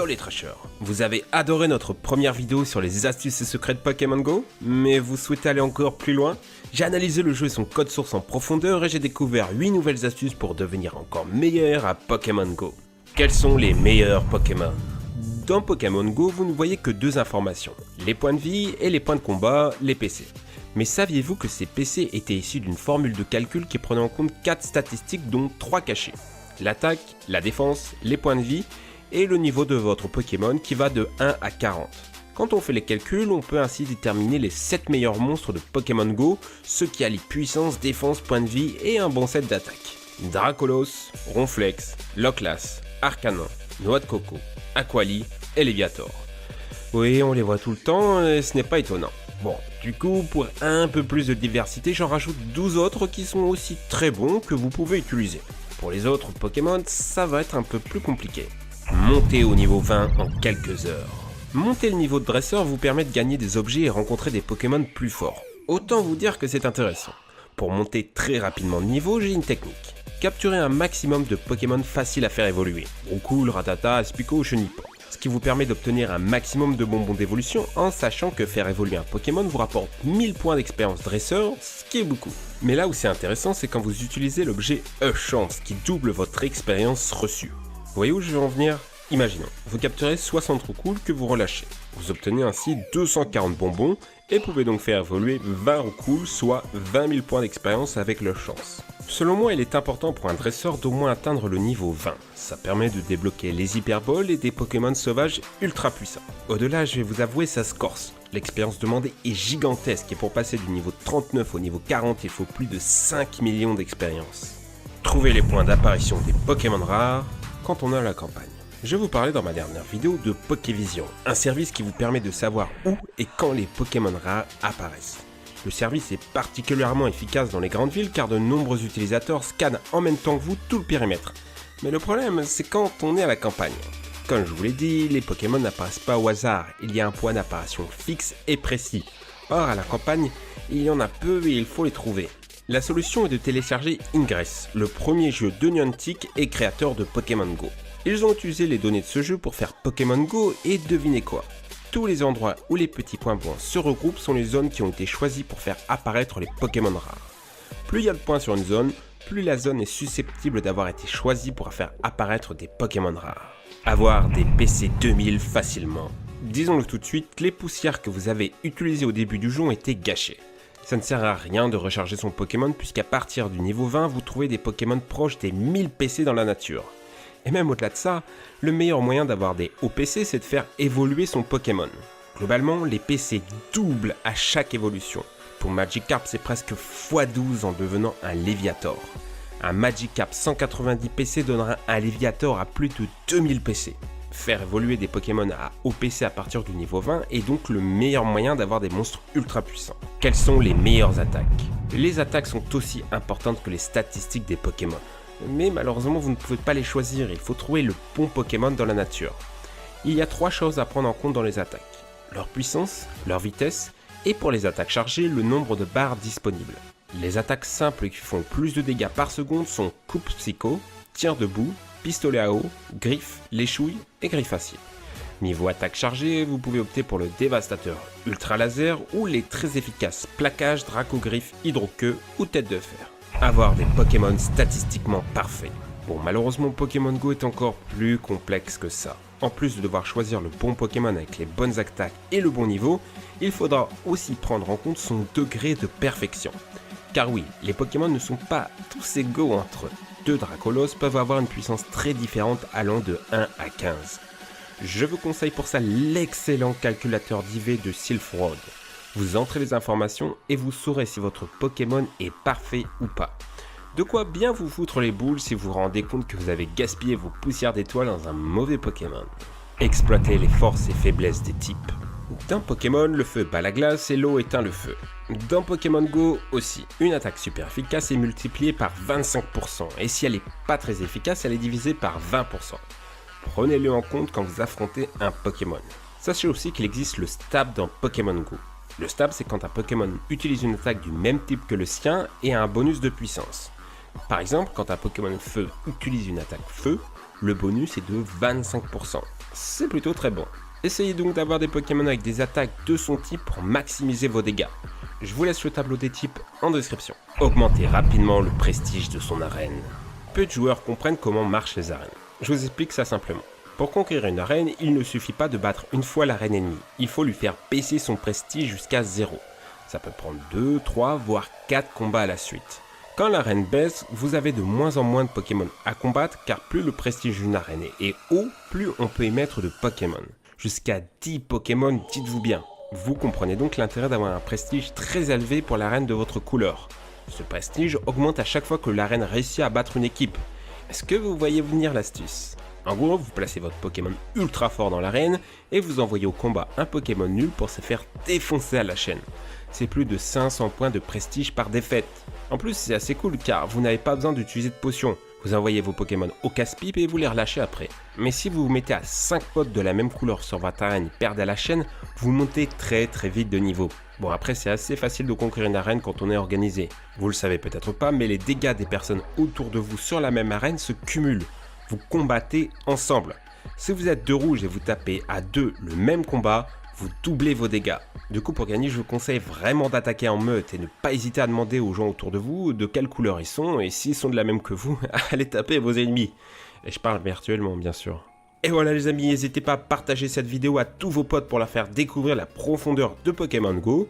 Yo les trashers, vous avez adoré notre première vidéo sur les astuces et secrets de Pokémon Go, mais vous souhaitez aller encore plus loin? J'ai analysé le jeu et son code source en profondeur et j'ai découvert 8 nouvelles astuces pour devenir encore meilleur à Pokémon Go. Quels sont les meilleurs Pokémon? Dans Pokémon Go, vous ne voyez que deux informations, les points de vie et les points de combat, les PC. Mais saviez-vous que ces PC étaient issus d'une formule de calcul qui prenait en compte 4 statistiques dont 3 cachées? L'attaque, la défense, les points de vie et le niveau de votre Pokémon qui va de 1 à 40. Quand on fait les calculs, on peut ainsi déterminer les 7 meilleurs monstres de Pokémon Go, ceux qui allient puissance, défense, points de vie et un bon set d'attaque. Dracolos, Ronflex, Loclas, Arcanon, Noix de Coco, Aquali et Léviator. Oui, on les voit tout le temps et ce n'est pas étonnant. Bon, du coup, pour un peu plus de diversité, j'en rajoute 12 autres qui sont aussi très bons que vous pouvez utiliser. Pour les autres Pokémon, ça va être un peu plus compliqué. Montez au niveau 20 en quelques heures. Monter le niveau de dresseur vous permet de gagner des objets et rencontrer des Pokémon plus forts. Autant vous dire que c'est intéressant. Pour monter très rapidement de niveau, j'ai une technique. Capturer un maximum de Pokémon faciles à faire évoluer. Roucoule, Rattata, Aspico ou Chenipan. Ce qui vous permet d'obtenir un maximum de bonbons d'évolution en sachant que faire évoluer un Pokémon vous rapporte 1000 points d'expérience dresseur, ce qui est beaucoup. Mais là où c'est intéressant, c'est quand vous utilisez l'objet E-Chance qui double votre expérience reçue. Vous voyez où je veux en venir? Imaginons, vous capturez 60 roucoules que vous relâchez. Vous obtenez ainsi 240 bonbons et pouvez donc faire évoluer 20 roucoules, soit 20 000 points d'expérience avec le chance. Selon moi, il est important pour un dresseur d'au moins atteindre le niveau 20. Ça permet de débloquer les hyperboles et des Pokémon sauvages ultra puissants. Au-delà, je vais vous avouer, ça se corse. L'expérience demandée est gigantesque et pour passer du niveau 39 au niveau 40, il faut plus de 5 millions d'expérience. Trouvez les points d'apparition des Pokémon rares quand on est à la campagne. Je vous parlais dans ma dernière vidéo de Pokévision, un service qui vous permet de savoir où et quand les Pokémon rares apparaissent. Le service est particulièrement efficace dans les grandes villes car de nombreux utilisateurs scannent en même temps que vous tout le périmètre. Mais le problème, c'est quand on est à la campagne. Comme je vous l'ai dit, les Pokémon n'apparaissent pas au hasard, il y a un point d'apparition fixe et précis. Or, à la campagne, il y en a peu et il faut les trouver. La solution est de télécharger Ingress, le premier jeu de Niantic et créateur de Pokémon Go. Ils ont utilisé les données de ce jeu pour faire Pokémon Go et devinez quoi? Tous les endroits où les petits points blancs se regroupent sont les zones qui ont été choisies pour faire apparaître les Pokémon rares. Plus il y a de points sur une zone, plus la zone est susceptible d'avoir été choisie pour faire apparaître des Pokémon rares. Avoir des PC 2000 facilement. Disons-le tout de suite, les poussières que vous avez utilisées au début du jeu ont été gâchées. Ça ne sert à rien de recharger son Pokémon puisqu'à partir du niveau 20, vous trouvez des Pokémon proches des 1000 PC dans la nature. Et même au-delà de ça, le meilleur moyen d'avoir des hauts PC, c'est de faire évoluer son Pokémon. Globalement, les PC doublent à chaque évolution. Pour Magikarp, c'est presque x12 en devenant un Léviator. Un Magikarp 190 PC donnera un Léviator à plus de 2000 PC. Faire évoluer des Pokémon à haut PC à partir du niveau 20 est donc le meilleur moyen d'avoir des monstres ultra puissants. Quelles sont les meilleures attaques? Les attaques sont aussi importantes que les statistiques des Pokémon. Mais malheureusement vous ne pouvez pas les choisir, il faut trouver le bon Pokémon dans la nature. Il y a 3 choses à prendre en compte dans les attaques. Leur puissance, leur vitesse, et pour les attaques chargées, le nombre de barres disponibles. Les attaques simples qui font plus de dégâts par seconde sont Coupe Psycho, Tir debout, Pistolet à eau, Griffe, Léchouille et Griffe acier. Niveau attaque chargée, vous pouvez opter pour le dévastateur Ultra Laser ou les très efficaces Plaquage, Draco-Griffe, Hydro-Queue ou Tête de Fer. Avoir des Pokémon statistiquement parfaits. Bon, malheureusement Pokémon Go est encore plus complexe que ça. En plus de devoir choisir le bon Pokémon avec les bonnes attaques et le bon niveau, il faudra aussi prendre en compte son degré de perfection. Car oui, les Pokémon ne sont pas tous égaux entre eux. 2 Dracolos peuvent avoir une puissance très différente allant de 1 à 15. Je vous conseille pour ça l'excellent calculateur d'IV de Silph-Road. Vous entrez les informations et vous saurez si votre Pokémon est parfait ou pas. De quoi bien vous foutre les boules si vous vous rendez compte que vous avez gaspillé vos poussières d'étoiles dans un mauvais Pokémon. Exploitez les forces et faiblesses des types. Dans Pokémon, le feu bat la glace et l'eau éteint le feu. Dans Pokémon Go aussi, une attaque super efficace est multipliée par 25% et si elle n'est pas très efficace, elle est divisée par 20%. Prenez-le en compte quand vous affrontez un Pokémon. Sachez aussi qu'il existe le stab dans Pokémon Go. Le stab, c'est quand un Pokémon utilise une attaque du même type que le sien et a un bonus de puissance. Par exemple, quand un Pokémon feu utilise une attaque feu, le bonus est de 25%. C'est plutôt très bon. Essayez donc d'avoir des Pokémon avec des attaques de son type pour maximiser vos dégâts. Je vous laisse le tableau des types en description. Augmentez rapidement le prestige de son arène. Peu de joueurs comprennent comment marchent les arènes. Je vous explique ça simplement. Pour conquérir une arène, il ne suffit pas de battre une fois l'arène ennemie. Il faut lui faire baisser son prestige jusqu'à 0. Ça peut prendre 2, 3, voire 4 combats à la suite. Quand l'arène baisse, vous avez de moins en moins de Pokémon à combattre car plus le prestige d'une arène est haut, plus on peut y mettre de Pokémon. Jusqu'à 10 Pokémon, dites-vous bien. Vous comprenez donc l'intérêt d'avoir un prestige très élevé pour l'arène de votre couleur. Ce prestige augmente à chaque fois que l'arène réussit à battre une équipe. Est-ce que vous voyez venir l'astuce? En gros, vous placez votre Pokémon ultra fort dans l'arène et vous envoyez au combat un Pokémon nul pour se faire défoncer à la chaîne. C'est plus de 500 points de prestige par défaite. En plus, c'est assez cool car vous n'avez pas besoin d'utiliser de potions. Vous envoyez vos Pokémon au casse-pipe et vous les relâchez après. Mais si vous vous mettez à 5 potes de la même couleur sur votre arène et perdez à la chaîne, vous montez très vite de niveau. Bon, après c'est assez facile de conquérir une arène quand on est organisé. Vous le savez peut-être pas, mais les dégâts des personnes autour de vous sur la même arène se cumulent. Vous combattez ensemble. Si vous êtes deux rouges et vous tapez à deux le même combat, vous doublez vos dégâts. Du coup, pour gagner, je vous conseille vraiment d'attaquer en meute et ne pas hésiter à demander aux gens autour de vous de quelle couleur ils sont et s'ils sont de la même que vous, allez taper vos ennemis. Et je parle virtuellement, bien sûr. Et voilà les amis, n'hésitez pas à partager cette vidéo à tous vos potes pour leur faire découvrir la profondeur de Pokémon Go.